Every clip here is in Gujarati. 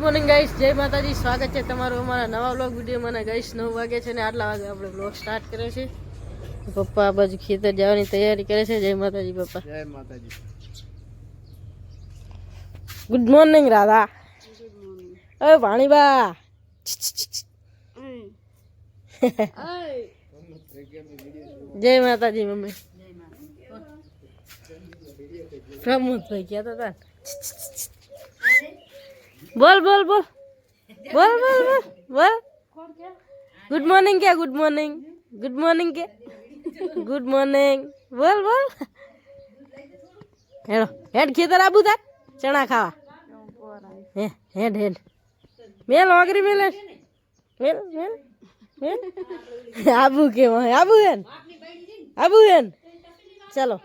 મોર્નિંગ ગાઈસ, જય માતાજી. સ્વાગત છે તમારું અમારા નવા વ્લોગ વિડીયોમાં. ગાઈસ 9 વાગે છે ને આટલા વાગે આપણે વ્લોગ સ્ટાર્ટ કર્યો છે. પપ્પા આ બાજુ ખેતર જવાની તૈયારી કરે છે. જય માતાજી પપ્પા. જય માતાજી. Good morning Radha. અરે વાણીબા. જય માતાજી મમ્મી. પ્રમોદભાઈ કહેતા હતા. બોલ બોલ બોલ બોલ બોલ બોલ બોલ. ગુડ મોર્નિંગ કે ગુડ મોર્નિંગ ગુડ મોર્નિંગ કે ગુડ મોર્નિંગ બોલ બોલ. હેડો હેડ ખેતર આબુ તાર ચણા ખાવા. હેડ હેડ મેલ ઓગરી મેલ મેલ મેલ મેલ આબુ કે આબુ હેન આબુ હેન. ચલો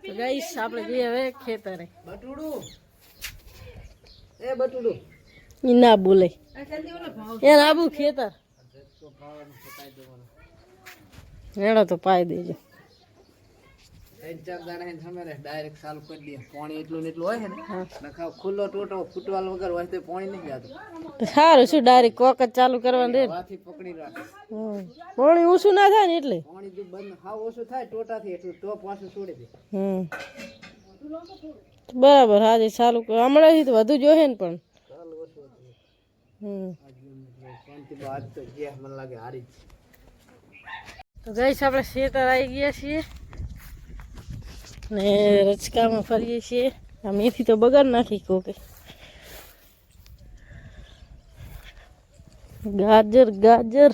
તો ગાઈસ આપણે જઈએ હવે ખેતરે. એ બટુડું ઈ ના બોલે એ આબુ ખેતર હેડો તો પાઈ દેજો. ડાયરેક્ટ ચાલુ કરી દે. પાણી એટલું એટલું હોય ને નખાવ ખુલ્લો ટોટો ફૂટવાલ વગર હોય તો પાણી નહીં જતું. સારું શું ડાયરેક્ટ કોક જ ચાલુ કરવાનું રે. વાથી પકડી રાખે. પાણી ઓછું ના થાય ને એટલે પાણી જો બંધ હાવ ઓછું થાય ટોટાથી એટલું તો પાછું છોડી દે. બરાબર. આજે ચાલુ હમણાંથી તો વધુ જોશે ને પણ આજ તો જે મને લાગે હારી. તો ગઈશ આપણે ખેતર આવી ગયા છીએ ને રચકામાં ફરીએ છીએ. આ મેથી તો બગાડ નાખી કોકે. ગાજર ગાજર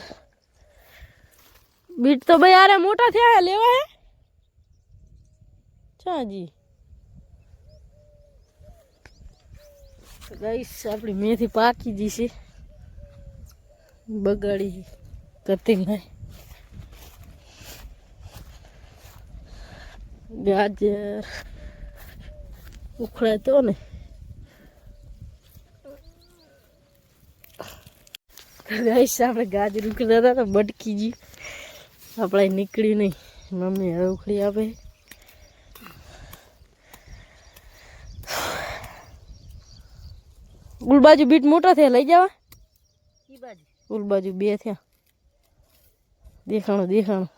બીટ તો ભાઈ આરે મોટા થયા લેવા હે ચાજી. ગાઈસ આપણી મેથી પાકી ગઈ છે. બગાડી કરતી નહીં. ગાજર ઉખડાય તો ને. ગાઈસ આપણે ગાજર ઉખડતા હતા તો બટકી ગઈ. આપણે નીકળી નહીં. મમ્મી હવે ઉખડી આપે. ઉલ બાજુ બીટ મોટા થયા લઈ જવા. ઉલ બાજુ બે થયા. દેખાણું દેખાણું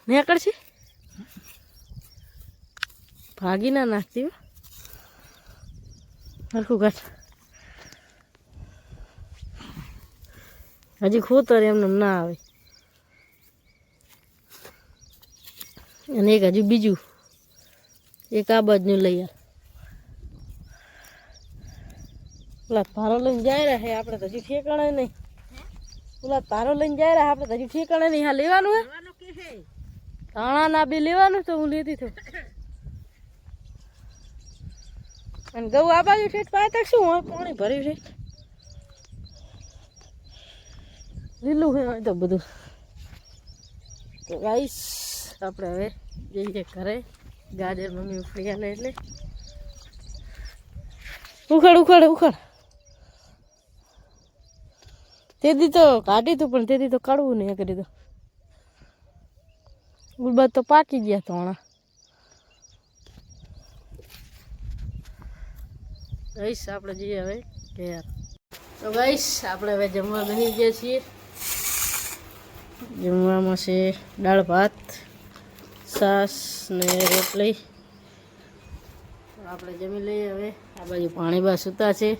નીકળ છે. ભાગી ના નાખતી હરખું કાઢ. હજી ખોતર એમને ના આવે. અને એક હજુ બીજું એક આ બાજુનું લઈ યાર. પેલા તારો લઈને જાય રહ્યા આપણે તો હજી ઠેકાણે નહીં. પેલા તારો લઈને જાય રહ્યા આપણે તો હજી ઠેકાણે નહીં. હા લેવાનું હે ધાણા ના બી લેવાનું તો હું લેતી થયું. અને ઘઉં આ બાજુ ઠેઠ પાય શું હોય પાણી ભર્યું છે. લીલું હોય તો બધું. તો ગાઈસ આપણે હવે જઈએ ઘરે. ગાજર મમ્મી ઉખડી આલે એટલે ઉખડ ઉખડ ઉખડ. તેથી તો કાઢી તું પણ તેથી તો કાઢવું નહીં કરી દો. ગુલબાદ તો પાકી ગયા તોણા. ગાઈસ આપણે જઈએ હવે ઘેર. તો ગાઈસ આપણે હવે જમવા બેસી ગયા છીએ. જમવામાં છે દાળ ભાત છાશ ને રોટલી. આપણે જમી લઈએ હવે. આ બાજુ પાણી બા સૂતા છે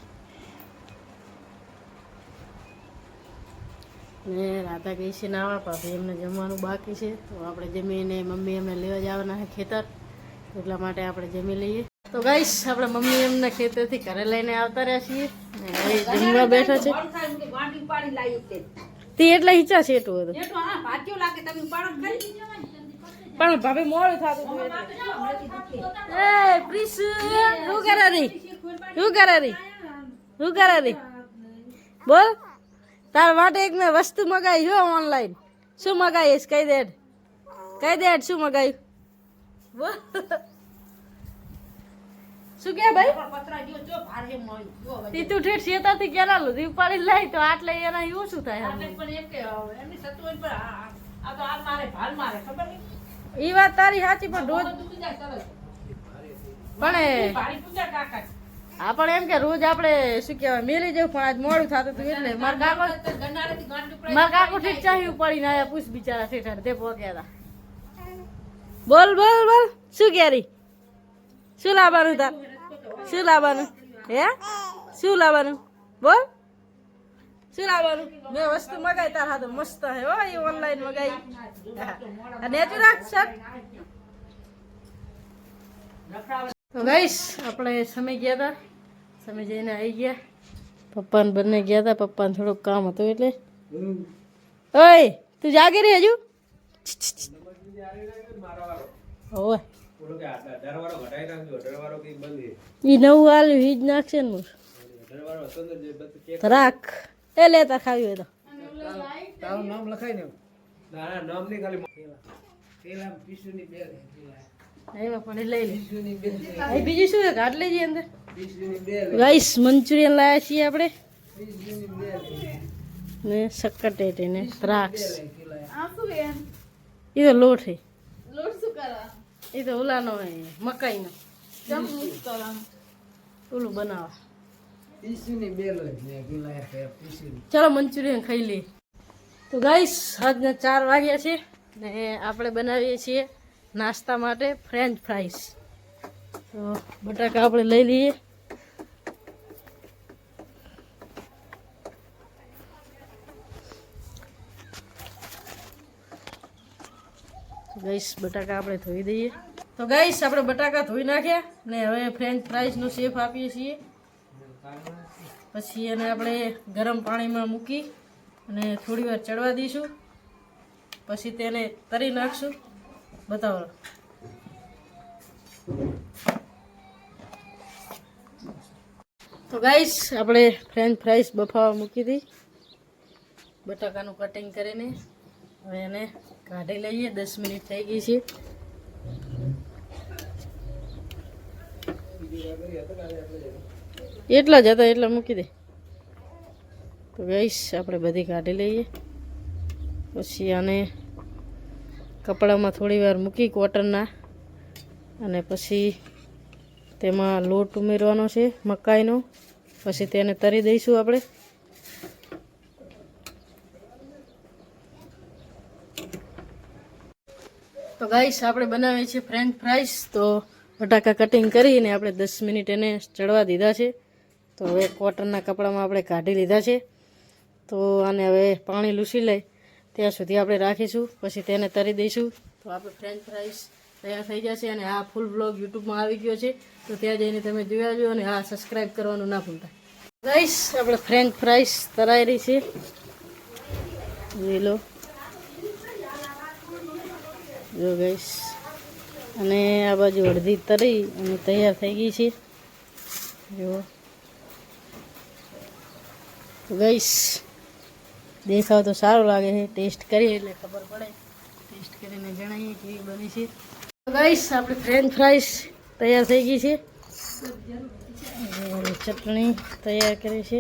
ને રાધા ગઈ છે નાવા. પાપી એમને જમવાનું બાકી છે તો આપણે જમીને મમ્મી એમને લેવા જવાના છે ખેતર. એટલા માટે આપણે જમી લઈએ. તો ગાઈસ આપણે મમ્મી એમને ખેતરથી ઘરે લઈને આવતા રહ્યા છીએ ને હવે જમવા બેઠા છે. તે એટલે હિચા છે એટલું હતું પણ ભાભી મોડું થતું હતું. એ પ્લીઝ શું કરે રી શું કરે રી શું કરે રી બોલ. તાર માટે એક મેં વસ્તુ મગાવી હો ઓનલાઈન. શું મગાવીશ કહી દે શું મગાવ્યું બોલ. શું કે ભાઈ તું ઠેઠ શેતાથી કેના લો દીવ પાડી લાય તો આટલે એના એવું શું થાય. એ વાત તારી સાચી પણ રોજ પણ આપણે એમ કે રોજ આપણે શું કહેવાય મેલી જવું પણ આજ મોડું થતું હતું એટલે મારા કાકો ઠીક ચાહ્યું પડીને આયા પૂછ બિચારા ઠેઠાડ તે પહોંચ્યા હતા બોલ બોલ બોલ શું કેરી શું લાવવાનું તાર શું લાવવાનું હે શું લાવવાનું બોલ શું લાવવાનું મેં વસ્તુ મગાઈ તાર હાથે મસ્ત હે હો એ ઓનલાઈન મગાઈ અને તું રાખ સર તો ગાઈસ આપણે સમય ગયા હતા સમય જઈને આવી ગયા પપ્પાને બંને ગયા હતા પપ્પાને થોડુંક કામ હતું એટલે ઓય તું જાગી રહી હજુ ઓય ઈ નવું આલ્યું ઈ જ નાખશે ને રાખ એ લેતા ખાવી હોય તો તારું નામ લખાય ને ના નામ નહીં ખાલી પેલા પીસુની બે એમાં પણ લઈ લે બીજું શું ઘાટ લઈ જઈએ અંદર પીસુની બે ગાઈસ મંચુરિયન લાયા છીએ આપણે ને શક્કરટેટી ને દ્રાક્ષ એ તો લોટ છે એ તો ઓલાનો મકાઈનો ઓલું બનાવવા પીસુની બે લે પેલા પીસુની ચલો મંચુરિયન ખાઈ લઈએ તો ગાઈસ આજના 4 વાગ્યા છે ને આપણે બનાવીએ છીએ નાસ્તા માટે ફ્રેન્ચ ફ્રાઈસ તો બટાકા આપણે લઈ લઈએ ગાઈસ બટાકા આપણે ધોઈ દઈએ તો ગાઈસ આપણે બટાકા ધોઈ નાખ્યા ને હવે ફ્રેન્ચ ફ્રાઈસનો શેપ આપીએ છીએ પછી એને આપણે ગરમ પાણીમાં મૂકી અને થોડી વાર ચડવા દઈશું પછી તેને તરી નાખશું બતાવો તો ગાઈસ આપણે ફ્રેન્ચ ફ્રાઈસ બફાવા મૂકી હતી બટાકાનું કટિંગ કરીને હવે એને કાઢી લઈએ 10 મિનિટ થઈ ગઈ છે એટલા જ હતા એટલા મૂકી દે તો ગાઈસ આપણે બધી કાઢી લઈએ પછી આને કપડામાં થોડી વાર મૂકી કોટનના અને પછી તેમાં લોટ ઉમેરવાનો છે મકાઈનો પછી તેને તરી દઈશું આપણે તો ગાઈસ આપણે બનાવીએ છીએ ફ્રેન્ચ ફ્રાઈસ તો બટાકા કટિંગ કરીને આપણે 10 મિનિટ એને ચડવા દીધા છે તો હવે કોટનના કપડામાં આપણે કાઢી લીધા છે તો આને હવે પાણી લૂસી લઈ ત્યાં સુધી આપણે રાખીશું પછી તેને તરી દઈશું તો આપણે ફ્રેન્ચ ફ્રાઈસ તૈયાર થઈ જશે અને આ ફૂલ બ્લોગ યુટ્યુબમાં આવી ગયો છે તો ત્યાં જઈને તમે જોઈ આવજો અને હા સબસ્ક્રાઈબ કરવાનું ના ભૂલતા ગાઈસ આપણે ફ્રેન્ચ ફ્રાઈસ તરાયેલી છે જોઈ લો જો ગાઈસ અને આ બાજુ અડધી તરી અને તૈયાર થઈ ગઈ છે જો ગાઈસ દેખાવ તો સારું લાગે છે ટેસ્ટ કરીએ એટલે ખબર પડે ટેસ્ટ કરીને જણાવીએ કેવી બની છે તો ગાઈસ આપણે ફ્રેન્ચ ફ્રાઈસ તૈયાર થઈ ગઈ છે ચટણી તૈયાર કરી છે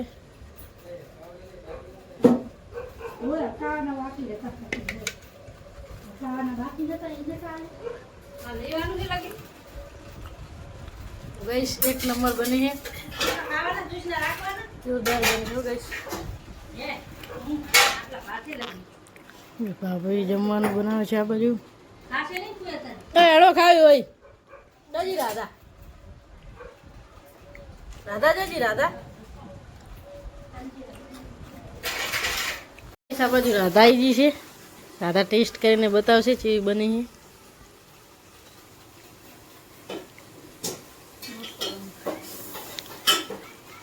ગાઈસ 1 નંબર બની છે જોરદાર બની છે ગાઈસ ભાઈ જમવાનું બનાવે છે આ બાજુ એડો ખાવી હોય જજી રાધા રાધા જજી રાધા આ બાજુ રાધાજી છે રાધા ટેસ્ટ કરીને બતાવશે કેવી બની છે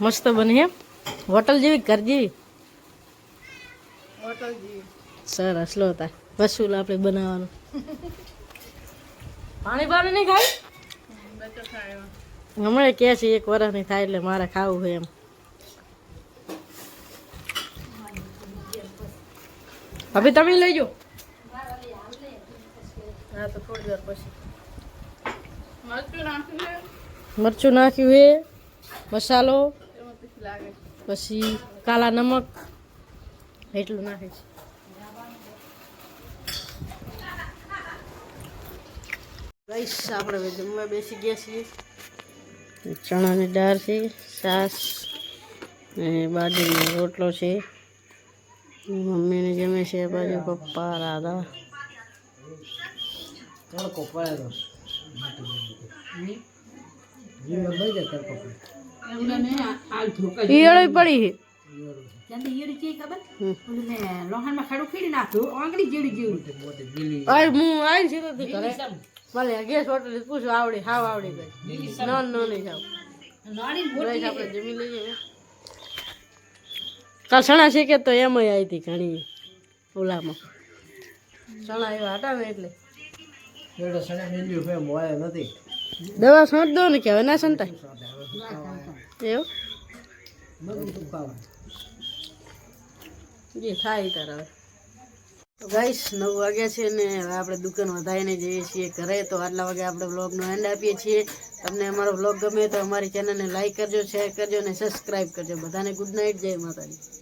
મસ્ત બની છે હોટલ જેવી ઘર જેવી સરસ લો હતા વસૂલ આપણે બનાવવાનું પાણી પાણી નહીં ખાય હમણાં કે છે 1 વર્ષની થાય એટલે મારે ખાવું હોય એમ હવે તમે લઈ જાઓ હા તો થોડી વાર પછી મરચું નાખ્યું છે મસાલો પછી કાલા નમક એટલું નાખે છે ગાઈસ આપણે હવે જમવા બેસી ગયા છીએ ચણાની દાળ છે, છાશ ને બાજરીનો રોટલો છે. મમ્મીને જમે છે બાજુ પપ્પા રાધા. તડકો પડે તો જીવ લઈ જાય તડકો પડે. ઈયળો પડી છે. મોટી ગીલી અરે હું આવીને સીધો થી ઘરે ભલે ગેસ હોટલ પૂછું આવડે હાવ આવડી ગઈ નોન નહીં જાવ આપણે જમી લઈએ. કાલ સણા શીખે તો એમ આવી હતી ઘણી ઓલામાં સણા એવા હતા ને એટલે એવડો સણે મેલ્યું ફેમ હોય નથી. દવા છોડ દો ને કે હવે ના સંતાય એવું બધું દુખાવા. જે થાય તાર હવે. તો ગાઈસ 9 વાગ્યા છે ને હવે આપણે દુકાન વધારીને જઈએ છીએ ઘરે. તો આટલા વાગે આપણે વ્લોગનો એન્ડ આપીએ છીએ. તમને અમારો વ્લોગ ગમે તો અમારી ચેનલને લાઈક કરજો, શેર કરજો અને સબસ્ક્રાઈબ કરજો. બધાને ગુડ નાઇટ, જય માતાજી.